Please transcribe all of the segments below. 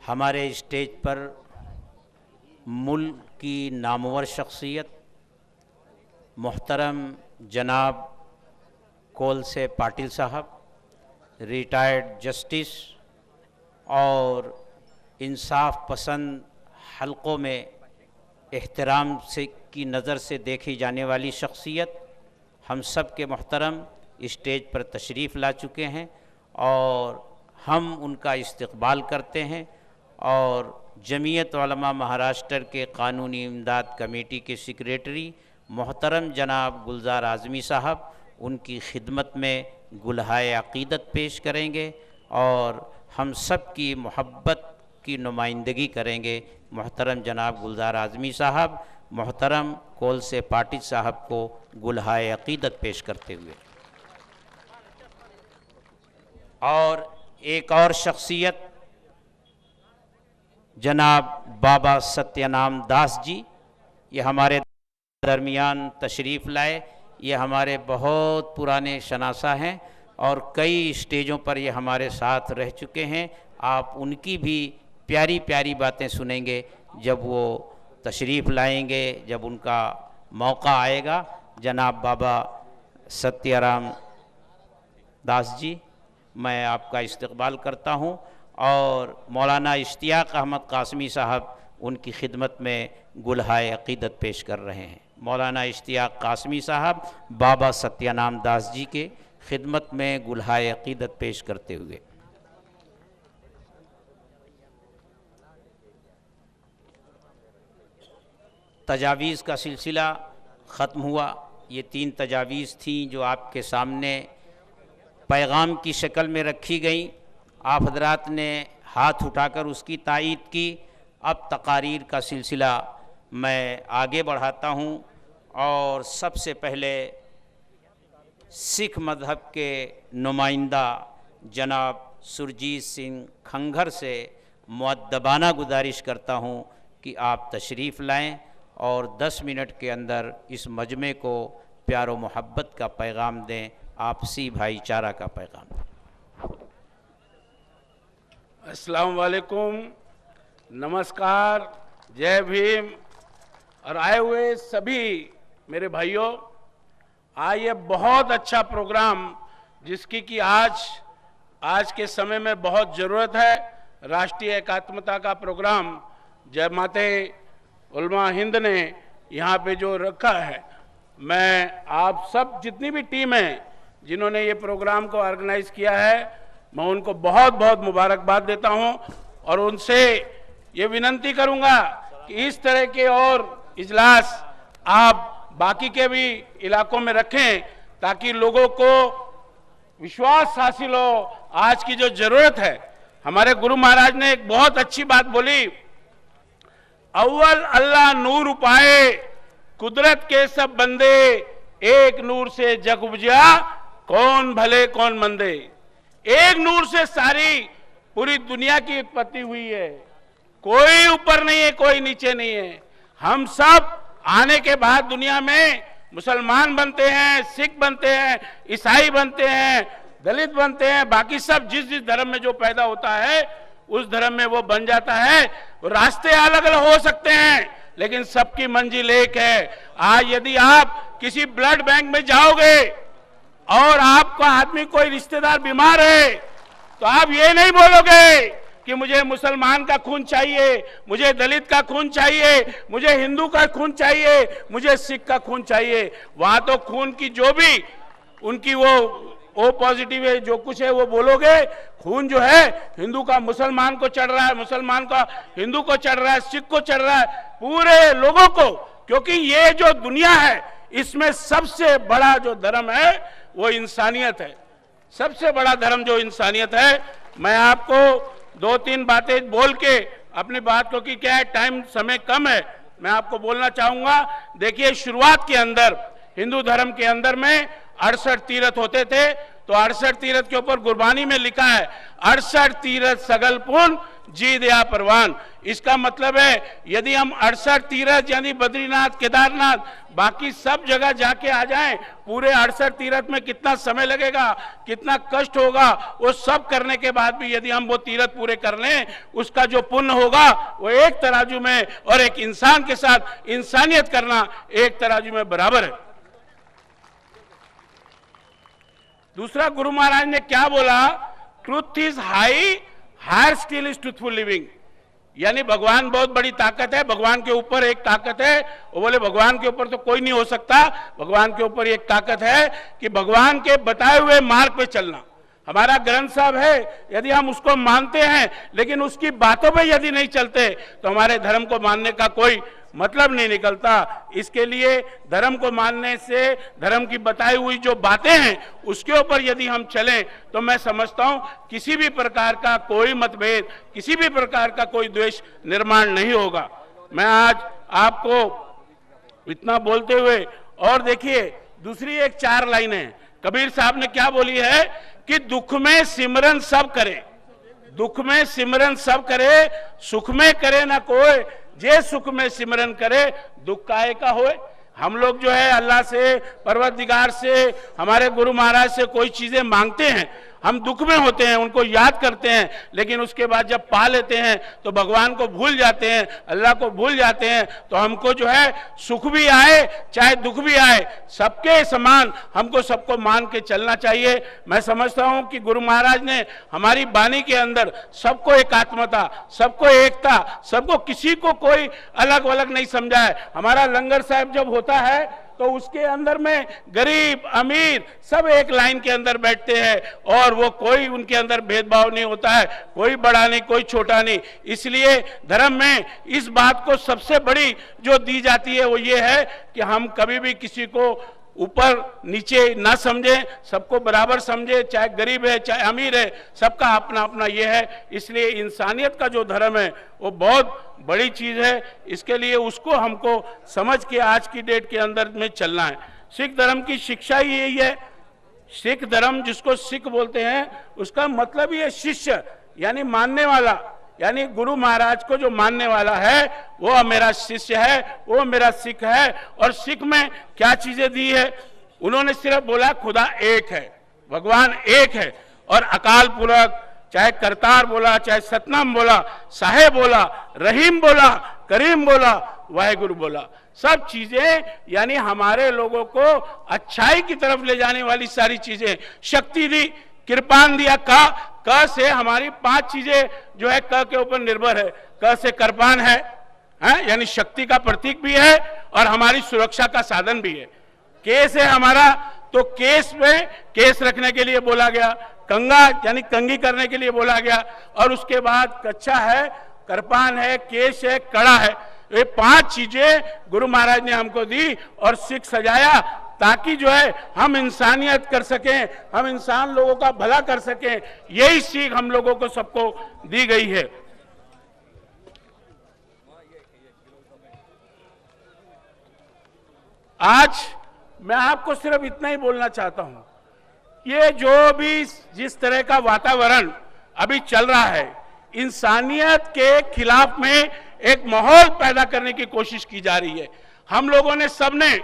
हमारे स्टेज पर मुल्क की नामवर शख्सियत मोहतरम जनाब कोल से पाटिल साहब, रिटायर्ड जस्टिस और इंसाफ पसंद हलकों में एहतराम से की नज़र से देखी जाने वाली शख्सियत हम सब के मोहतरम स्टेज पर तशरीफ़ ला चुके हैं और हम उनका इस्तकबाल करते हैं। और जमीयत उलमा महाराष्ट्र के कानूनी इमदाद कमेटी के सेक्रेटरी मोहतरम जनाब गुलजार आज़मी साहब उनकी खिदमत में गुलहाए अक़ीदत पेश करेंगे और हम सब की मोहब्बत की नुमाइंदगी करेंगे। मोहतरम जनाब गुलजार आज़मी साहब मोहतरम कोल से पाटिल साहब को गुलहाए अक़ीदत पेश करते हुए, और एक और शख्सियत जनाब बाबा सत्यनाम दास जी, ये हमारे दरमियान तशरीफ़ लाए। ये हमारे बहुत पुराने शनासा हैं और कई स्टेजों पर ये हमारे साथ रह चुके हैं। आप उनकी भी प्यारी प्यारी बातें सुनेंगे जब वो तशरीफ़ लाएंगे, जब उनका मौका आएगा। जनाब बाबा सत्यराम दास जी, मैं आपका इस्तकबाल करता हूँ और मौलाना इश्तियाक अहमद कासमी साहब उनकी खिदमत में गुलहाए अक़ीदत पेश कर रहे हैं। मौलाना इश्तियाक कासमी साहब बाबा सत्यनाम दास जी के खिदमत में गुलहाए अक़ीदत पेश करते हुए। तजावीज़ का सिलसिला ख़त्म हुआ। ये 3 तजावीज़ थीं जो आपके सामने पैगाम की शक्ल में रखी गई। आप हजरात ने हाथ उठाकर उसकी तायीद की। अब तकारीर का सिलसिला मैं आगे बढ़ाता हूँ और सबसे पहले सिख मज़हब के नुमाइंदा जनाब सुरजीत सिंह खंघर से मुअद्दबाना गुजारिश करता हूँ कि आप तशरीफ़ लाएं और 10 मिनट के अंदर इस मजमे को प्यार व मोहब्बत का पैगाम दें, आपसी भाईचारा का पैगाम। अस्सलाम वालेकुम, नमस्कार, जय भीम। और आए हुए सभी मेरे भाइयों, आज ये बहुत अच्छा प्रोग्राम जिसकी कि आज के समय में बहुत ज़रूरत है, राष्ट्रीय एकात्मता का प्रोग्राम जमाते उलमा हिंद ने यहाँ पे जो रखा है। मैं आप सब जितनी भी टीम है जिन्होंने ये प्रोग्राम को ऑर्गेनाइज किया है, मैं उनको बहुत बहुत मुबारकबाद देता हूँ और उनसे ये विनती करूँगा कि इस तरह के और इजलास आप बाकी के भी इलाकों में रखें ताकि लोगों को विश्वास हासिल हो। आज की जो ज़रूरत है, हमारे गुरु महाराज ने एक बहुत अच्छी बात बोली, अव्वल अल्लाह नूर उपाए, कुदरत के सब बंदे, एक नूर से जग उपजा, कौन भले कौन मंदे। एक नूर से सारी पूरी दुनिया की उत्पत्ति हुई है, कोई ऊपर नहीं है, कोई नीचे नहीं है। हम सब आने के बाद दुनिया में मुसलमान बनते हैं, सिख बनते हैं, ईसाई बनते हैं, दलित बनते हैं, बाकी सब जिस जिस धर्म में जो पैदा होता है उस धर्म में वो बन जाता है। रास्ते अलग अलग हो सकते हैं लेकिन सबकी मंजिल एक है। आज यदि आप किसी ब्लड बैंक में जाओगे और आपका आदमी कोई रिश्तेदार बीमार है तो आप ये नहीं बोलोगे कि मुझे मुसलमान का खून चाहिए, मुझे दलित का खून चाहिए, मुझे हिंदू का खून चाहिए, मुझे सिख का खून चाहिए। वहां तो खून की जो भी उनकी वो ओ पॉजिटिव है, जो कुछ है वो बोलोगे। खून जो है हिंदू का मुसलमान को चढ़ रहा है, मुसलमान का हिंदू को चढ़ रहा है, सिख को चढ़ रहा है, पूरे लोगों को। क्योंकि ये जो दुनिया है इसमें सबसे बड़ा जो धर्म है वो इंसानियत है। सबसे बड़ा धर्म जो इंसानियत है। मैं आपको 2-3 बातें बोल के अपनी बात को, कि क्या है टाइम समय कम है, मैं आपको बोलना चाहूंगा। देखिए, शुरुआत के अंदर हिंदू धर्म के अंदर में 68 तीर्थ होते थे, तो 68 तीर्थ के ऊपर गुरबानी में लिखा है 68 तीर्थ सगल पुन जी दया परवान। इसका मतलब है यदि हम 68 तीर्थ यानी बद्रीनाथ, केदारनाथ, बाकी सब जगह जाके आ जाएं, पूरे 68 तीर्थ में कितना समय लगेगा, कितना कष्ट होगा, वो सब करने के बाद भी यदि हम वो तीर्थ पूरे कर लें, उसका जो पुण्य होगा वो एक तराजू में, और एक इंसान के साथ इंसानियत करना एक तराजू में बराबर है। दूसरा, गुरु महाराज ने क्या बोला? Truth is high, higher still is truthful living. यानी भगवान बहुत बड़ी ताकत है, भगवान के ऊपर एक ताकत है। वो बोले भगवान के ऊपर तो कोई नहीं हो सकता, भगवान के ऊपर एक ताकत है कि भगवान के बताए हुए मार्ग पे चलना। हमारा ग्रंथ साहब है, यदि हम उसको मानते हैं लेकिन उसकी बातों पे यदि नहीं चलते तो हमारे धर्म को मानने का कोई मतलब नहीं निकलता। इसके लिए धर्म को मानने से, धर्म की बताई हुई जो बातें हैं उसके ऊपर यदि हम चलें तो मैं समझता हूं किसी भी प्रकार का कोई मतभेद, किसी भी प्रकार का कोई द्वेष निर्माण नहीं होगा। मैं आज आपको इतना बोलते हुए, और देखिए दूसरी एक 4 लाइनें कबीर साहब ने क्या बोली है कि दुख में सिमरन सब करे, दुख में सिमरन सब करे, सुख में करे ना कोई, जे सुख में सिमरन करे दुख काहे का होए। हम लोग जो है अल्लाह से, परवरदिगार से, हमारे गुरु महाराज से कोई चीजें मांगते हैं, हम दुख में होते हैं, उनको याद करते हैं, लेकिन उसके बाद जब पा लेते हैं तो भगवान को भूल जाते हैं, अल्लाह को भूल जाते हैं। तो हमको जो है सुख भी आए चाहे दुख भी आए, सबके समान हमको सबको मान के चलना चाहिए। मैं समझता हूं कि गुरु महाराज ने हमारी वाणी के अंदर सबको एकात्मता, सबको एकता, सबको, किसी को कोई अलग अलग नहीं समझा है। हमारा लंगर साहब जब होता है तो उसके अंदर में गरीब अमीर सब एक लाइन के अंदर बैठते हैं, और वो कोई उनके अंदर भेदभाव नहीं होता है, कोई बड़ा नहीं कोई छोटा नहीं। इसलिए धर्म में इस बात को सबसे बड़ी जो दी जाती है वो ये है कि हम कभी भी किसी को ऊपर नीचे ना समझे, सबको बराबर समझे, चाहे गरीब है चाहे अमीर है, सबका अपना अपना ये है। इसलिए इंसानियत का जो धर्म है वो बहुत बड़ी चीज है। इसके लिए उसको हमको समझ के आज की डेट के अंदर में चलना है। सिख धर्म की शिक्षा ही यही है। सिख धर्म, जिसको सिख बोलते हैं, उसका मतलब ही है शिष्य, यानी मानने वाला, यानी गुरु महाराज को जो मानने वाला है वो मेरा शिष्य है, वो मेरा सिख है। और सिख में क्या चीजें दी है? उन्होंने सिर्फ बोला खुदा एक है, भगवान एक है, और अकाल पुरख, चाहे करतार बोला, चाहे सतनाम बोला, साहेब बोला, रहीम बोला, करीम बोला, वाहेगुरु बोला, सब चीजें यानी हमारे लोगों को अच्छाई की तरफ ले जाने वाली सारी चीजें। शक्ति दी, कृपान दिया, क से हमारी 5 चीजें जो है क के ऊपर निर्भर है। क से कृपान है, यानी शक्ति का प्रतीक भी है और हमारी सुरक्षा का साधन भी है। के से हमारा, तो केस में केस रखने के लिए बोला गया, कंगा यानी कंगी करने के लिए बोला गया, और उसके बाद कच्चा है, कृपान है, केश है, कड़ा है। ये 5 चीजें गुरु महाराज ने हमको दी और सिख सजाया ताकि जो है हम इंसानियत कर सकें, हम इंसान लोगों का भला कर सकें। यही सीख हम लोगों को सबको दी गई है। आज मैं आपको सिर्फ इतना ही बोलना चाहता हूं, ये जो भी जिस तरह का वातावरण अभी चल रहा है, इंसानियत के खिलाफ में एक माहौल पैदा करने की कोशिश की जा रही है। हम लोगों ने सबने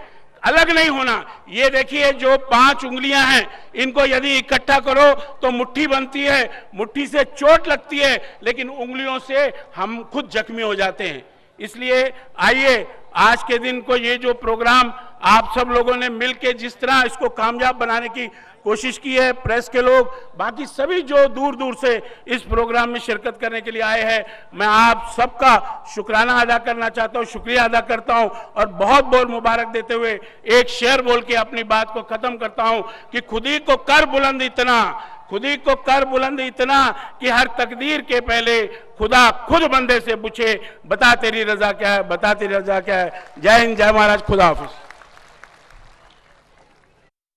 अलग नहीं होना। ये देखिए जो 5 उंगलियां हैं, इनको यदि इकट्ठा करो तो मुट्ठी बनती है, मुट्ठी से चोट लगती है, लेकिन उंगलियों से हम खुद जख्मी हो जाते हैं। इसलिए आइए आज के दिन को ये जो प्रोग्राम आप सब लोगों ने मिलकर जिस तरह इसको कामयाब बनाने की कोशिश की है, प्रेस के लोग, बाकी सभी जो दूर दूर से इस प्रोग्राम में शिरकत करने के लिए आए हैं, मैं आप सबका शुक्राना अदा करना चाहता हूं, शुक्रिया अदा करता हूं और बहुत बहुत मुबारक देते हुए एक शेर बोल के अपनी बात को खत्म करता हूं कि खुदी को कर बुलंद इतना, खुदी को कर बुलंद इतना कि हर तकदीर के पहले खुदा खुद बंदे से पूछे, बता तेरी रजा क्या है, बता तेरी रजा क्या है। जय हिंद, जय महाराज, खुदा हाफिज।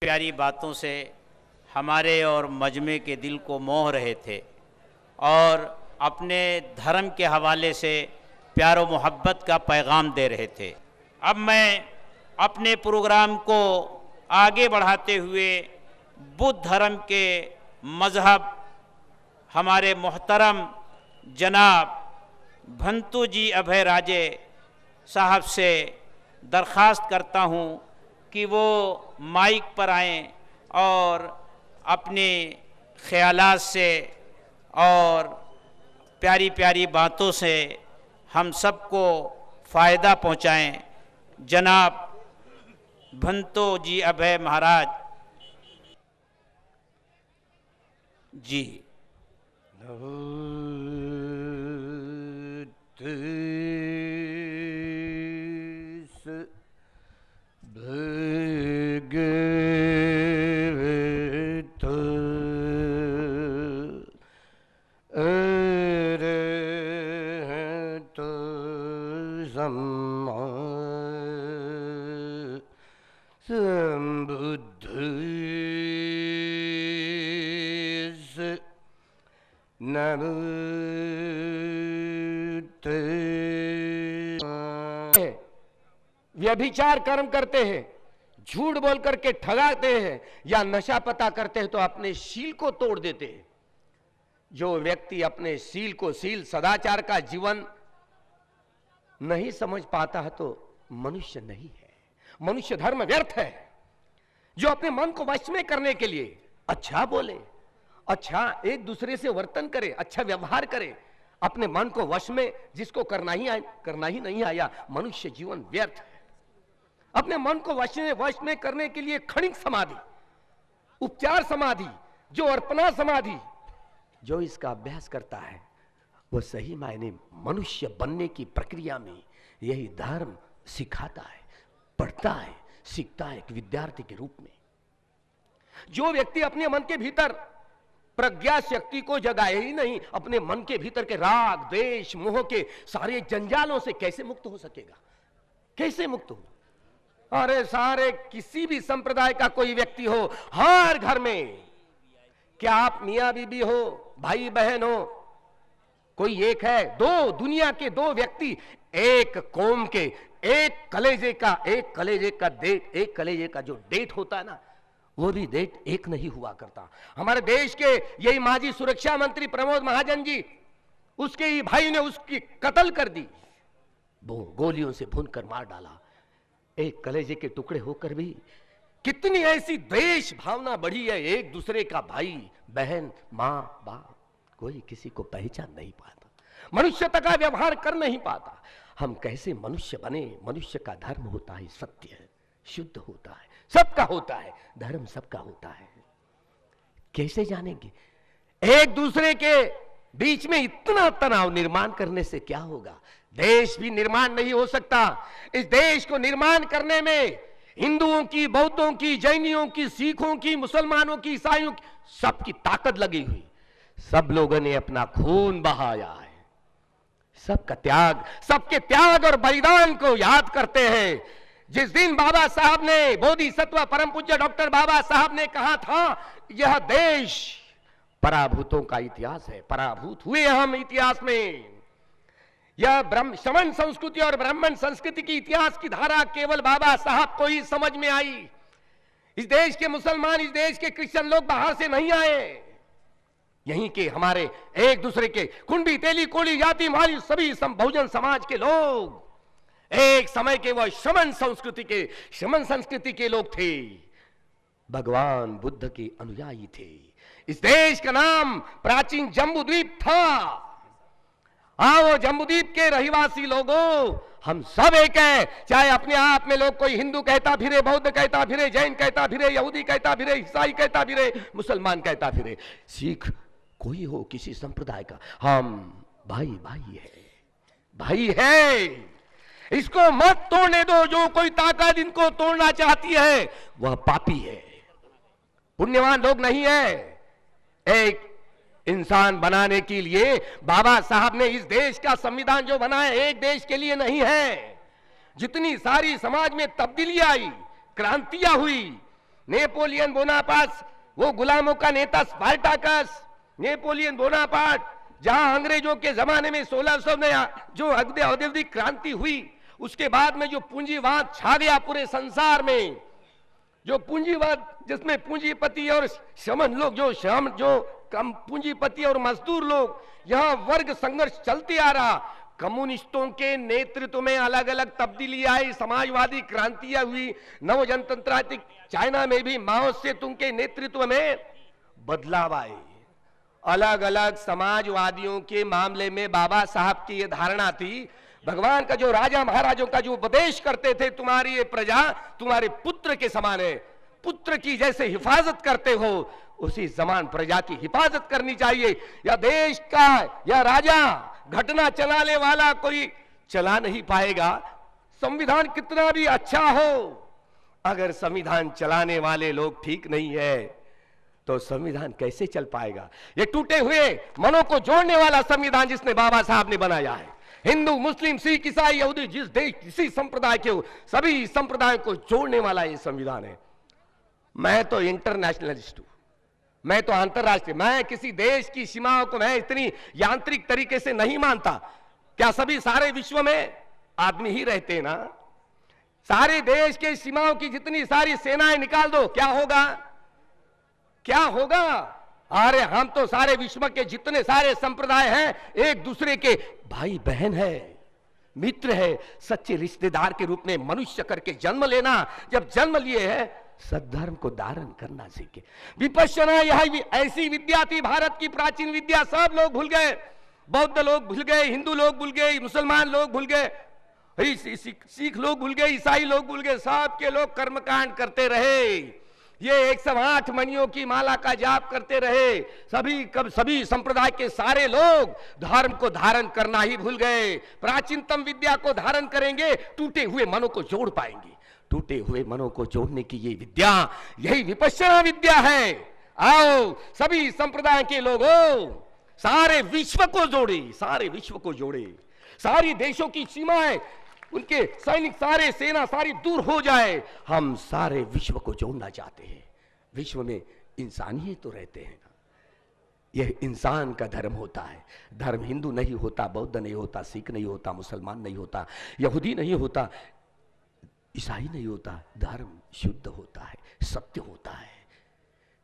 प्यारी बातों से हमारे और मजमे के दिल को मोह रहे थे और अपने धर्म के हवाले से प्यार और मोहब्बत का पैगाम दे रहे थे। अब मैं अपने प्रोग्राम को आगे बढ़ाते हुए बुद्ध धर्म के मज़हब हमारे मोहतरम जनाब भंतू जी अभय राजे साहब से दरख्वास्त करता हूं कि वो माइक पर आएं और अपने ख्यालात से और प्यारी प्यारी बातों से हम सबको फ़ायदा पहुंचाएं। जनाब भंतो जी अभय महाराज जी। व्यभिचार कर्म करते हैं, झूठ बोल करके ठगाते हैं या नशा पता करते हैं तो अपने शील को तोड़ देते हैं। जो व्यक्ति अपने शील को, शील सदाचार का जीवन नहीं समझ पाता है तो मनुष्य नहीं है, मनुष्य धर्म व्यर्थ है। जो अपने मन को वश में करने के लिए अच्छा बोले, अच्छा एक दूसरे से वर्तन करे, अच्छा व्यवहार करे, अपने मन को वश में जिसको करना ही नहीं आया, मनुष्य जीवन व्यर्थ है। अपने मन को वश में करने के लिए क्षणिक समाधि, उपचार समाधि, जो अर्पणा समाधि, जो इसका अभ्यास करता है वो सही मायने मनुष्य बनने की प्रक्रिया में यही धर्म सिखाता है, पढ़ता है, सीखता है एक विद्यार्थी के रूप में। जो व्यक्ति अपने मन के भीतर प्रज्ञा शक्ति को जगाए ही नहीं, अपने मन के भीतर के राग, द्वेष, मोह के सारे जंजालों से कैसे मुक्त हो सकेगा? कैसे मुक्त हो? अरे सारे किसी भी संप्रदाय का कोई व्यक्ति हो, हर घर में, क्या आप मियां बीबी हो, भाई बहन हो, कोई एक है, दो दुनिया के दो व्यक्ति एक कौम के, एक कलेजे का जो डेट होता है ना, वो भी डेट एक नहीं हुआ करता। हमारे देश के यही माजी सुरक्षा मंत्री प्रमोद महाजन जी, उसके ही भाई ने उसकी कत्ल कर दी, वो गोलियों से भूनकर मार डाला। एक कलेजे के टुकड़े होकर भी कितनी ऐसी द्वेष भावना बढ़ी है, एक दूसरे का भाई बहन, मां बाप, कोई किसी को पहचान नहीं पाता, मनुष्यता का व्यवहार कर नहीं पाता। हम कैसे मनुष्य बने? मनुष्य का धर्म होता है सत्य है, शुद्ध होता है, सबका होता है, धर्म सबका होता है। कैसे जानेंगे? एक दूसरे के बीच में इतना तनाव निर्माण करने से क्या होगा? देश भी निर्माण नहीं हो सकता। इस देश को निर्माण करने में हिंदुओं की, बौद्धों की, जैनियों की, सिखों की, मुसलमानों की, ईसाइयों की, सबकी ताकत लगी हुई। सब लोगों ने अपना खून बहाया है, सबका त्याग, सबके त्याग और बलिदान को याद करते हैं। जिस दिन बाबा साहब ने, बोधिसत्व परम पूज्य डॉक्टर बाबा साहब ने कहा था, यह देश पराभूतों का इतिहास है, पराभूत हुए हम इतिहास में। यह शमन संस्कृति और ब्राह्मण संस्कृति की इतिहास की धारा केवल बाबा साहब को ही समझ में आई। इस देश के मुसलमान, इस देश के क्रिश्चियन लोग बाहर से नहीं आए, यहीं के हमारे एक दूसरे के कुंडी, तेली, कोली, जाति, माली, सभी बहुजन समाज के लोग एक समय के वह शमन संस्कृति के लोग थे, भगवान बुद्ध के अनुयायी थे। इस देश का नाम प्राचीन जम्बूद्वीप था। वो जम्बूद्वीप के रहिवासी लोगों, हम सब एक है, चाहे अपने आप में लोग कोई हिंदू कहता फिरे, बौद्ध कहता फिरे, जैन कहता फिरे, यहूदी कहता फिरे, ईसाई कहता फिरे, मुसलमान कहता फिरे, सिख कोई हो किसी संप्रदाय का, हम भाई है। इसको मत तोड़ने दो। जो कोई ताकत इनको तोड़ना चाहती है वह पापी है, पुण्यवान लोग नहीं है। एक इंसान बनाने के लिए बाबा साहब ने इस देश का संविधान जो बनाया, एक देश के लिए नहीं है। जितनी सारी समाज में तब्दीलियां आई, क्रांतियां हुई, नेपोलियन बोनापार्ट, वो गुलामों का नेता स्पार्टाकस, नेपोलियन बोनापार्ट, जहां अंग्रेजों के जमाने में 1600 में जो औद्योगिक क्रांति हुई, उसके बाद में जो पूंजीवाद छा गया पूरे संसार में, जो पूंजीवाद जिसमें पूंजीपति और शमन लोग जो कम पूंजीपति और मजदूर लोग, यहां वर्ग संघर्ष चलते आ रहा। कम्युनिस्टों के नेतृत्व में अलग अलग तब्दीली आई, समाजवादी क्रांतियां हुई, नव जनतंत्रात्मक चाइना में भी माओ से तुंग के नेतृत्व में बदलाव आए। अलग अलग समाजवादियों के मामले में बाबा साहब की यह धारणा थी, भगवान का जो राजा महाराजों का जो उपदेश करते थे, तुम्हारी ये प्रजा तुम्हारे पुत्र के समान है, पुत्र की जैसे हिफाजत करते हो उसी समान प्रजा की हिफाजत करनी चाहिए। या देश का या राजा घटना चलाने वाला कोई चला नहीं पाएगा। संविधान कितना भी अच्छा हो, अगर संविधान चलाने वाले लोग ठीक नहीं है तो संविधान कैसे चल पाएगा। ये टूटे हुए मनों को जोड़ने वाला संविधान जिसने बाबा साहब ने बनाया है, हिंदू मुस्लिम सिख ईसाई यहूदी जिस देश किसी संप्रदाय के हो, सभी संप्रदायों को जोड़ने वाला ये संविधान है। मैं तो इंटरनेशनलिस्ट हूं, मैं तो अंतरराष्ट्रीय, मैं किसी देश की सीमाओं को मैं इतनी यांत्रिक तरीके से नहीं मानता। क्या सभी सारे विश्व में आदमी ही रहते हैं ना? सारे देश के सीमाओं की जितनी सारी सेनाएं निकाल दो, क्या होगा? क्या होगा? अरे हम तो सारे विश्व के जितने सारे संप्रदाय हैं एक दूसरे के भाई बहन है, मित्र है, सच्चे रिश्तेदार के रूप में मनुष्य करके जन्म लेना। जब जन्म लिए है सद्धर्म को धारण करना सीखे। विपश्यना यह ऐसी विद्या थी, भारत की प्राचीन विद्या, सब लोग भूल गए। बौद्ध लोग भूल गए, हिंदू लोग भूल गए, मुसलमान लोग भूल गए, सिख लोग भूल गए, ईसाई लोग भूल गए, सब के लोग कर्मकांड करते रहे। ये 108 मणियों की माला का जाप करते रहे। सभी संप्रदाय के सारे लोग धर्म को धारण करना ही भूल गए। प्राचीनतम विद्या को धारण करेंगे, टूटे हुए मनों को जोड़ पाएंगे। टूटे हुए मनों को जोड़ने की ये विद्या, यही विपश्यना विद्या है। आओ सभी संप्रदाय के लोगों, सारे विश्व को जोड़े, सारे विश्व को जोड़े, सारी देशों की सीमाएं, उनके सैनिक सारे सेना सारी दूर हो जाए। हम सारे विश्व को जोड़ना चाहते हैं। विश्व में इंसान ही तो रहते हैं, यह इंसान का धर्म होता है। धर्म हिंदू नहीं होता, बौद्ध नहीं होता, सिख नहीं होता, मुसलमान नहीं होता, यहूदी नहीं होता, ईसाई नहीं होता। धर्म शुद्ध होता है, सत्य होता है।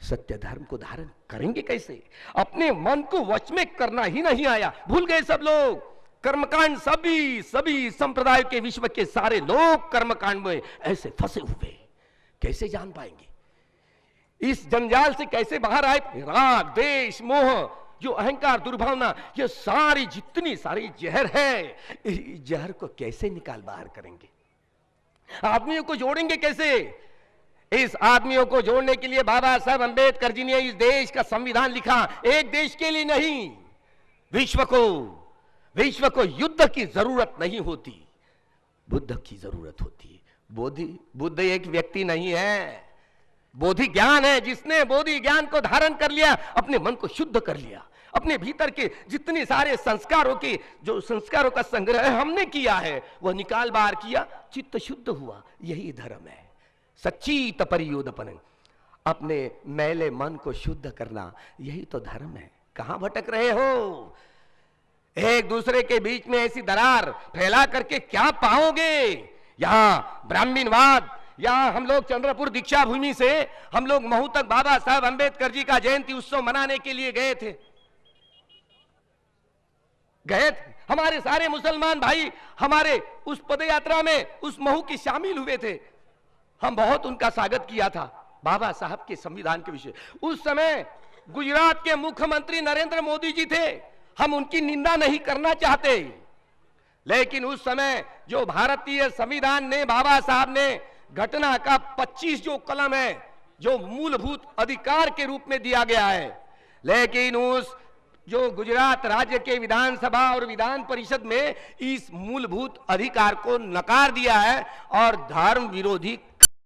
सत्य धर्म को धारण करेंगे कैसे? अपने मन को वश में करना ही नहीं आया, भूल गए सब लोग। कर्मकांड सभी संप्रदाय के विश्व के सारे लोग कर्मकांड में ऐसे फंसे हुए, कैसे जान पाएंगे? इस जंजाल से कैसे बाहर आए? राग द्वेष मोह, जो अहंकार दुर्भावना, ये सारी जितनी सारी जहर है, इस जहर को कैसे निकाल बाहर करेंगे? आदमियों को जोड़ेंगे कैसे? इस आदमियों को जोड़ने के लिए बाबा साहब अंबेडकर जी ने इस देश का संविधान लिखा। एक देश के लिए नहीं, विश्व को युद्ध की जरूरत नहीं होती, बुद्ध की जरूरत होती है। बुद्ध एक व्यक्ति नहीं है, बोधि ज्ञान है। जिसने बोधि ज्ञान को धारण कर लिया, अपने मन को शुद्ध कर लिया, अपने भीतर के जितने सारे संस्कारों का संग्रह हमने किया है वह निकाल बाहर किया, चित्त शुद्ध हुआ। यही धर्म है, सच्ची तपरियोदपन, अपने मैले मन को शुद्ध करना, यही तो धर्म है। कहां भटक रहे हो? एक दूसरे के बीच में ऐसी दरार फैला करके क्या पाओगे? यहां ब्राह्मणवाद, यहां हम लोग चंद्रपुर दीक्षा भूमि से हम लोग महू तक बाबा साहब अंबेडकर जी का जयंती उत्सव मनाने के लिए गए थे। हमारे सारे मुसलमान भाई हमारे उस पदयात्रा में उस महू की शामिल हुए थे। हम बहुत उनका स्वागत किया था बाबा साहब के संविधान के विषय। उस समय गुजरात के मुख्यमंत्री नरेंद्र मोदी जी थे। हम उनकी निंदा नहीं करना चाहते, लेकिन उस समय जो भारतीय संविधान ने बाबा साहब ने घटना का 25 जो कलम है, जो मूलभूत अधिकार के रूप में दिया गया है, लेकिन उस जो गुजरात राज्य के विधानसभा और विधान परिषद में इस मूलभूत अधिकार को नकार दिया है और धर्म विरोधी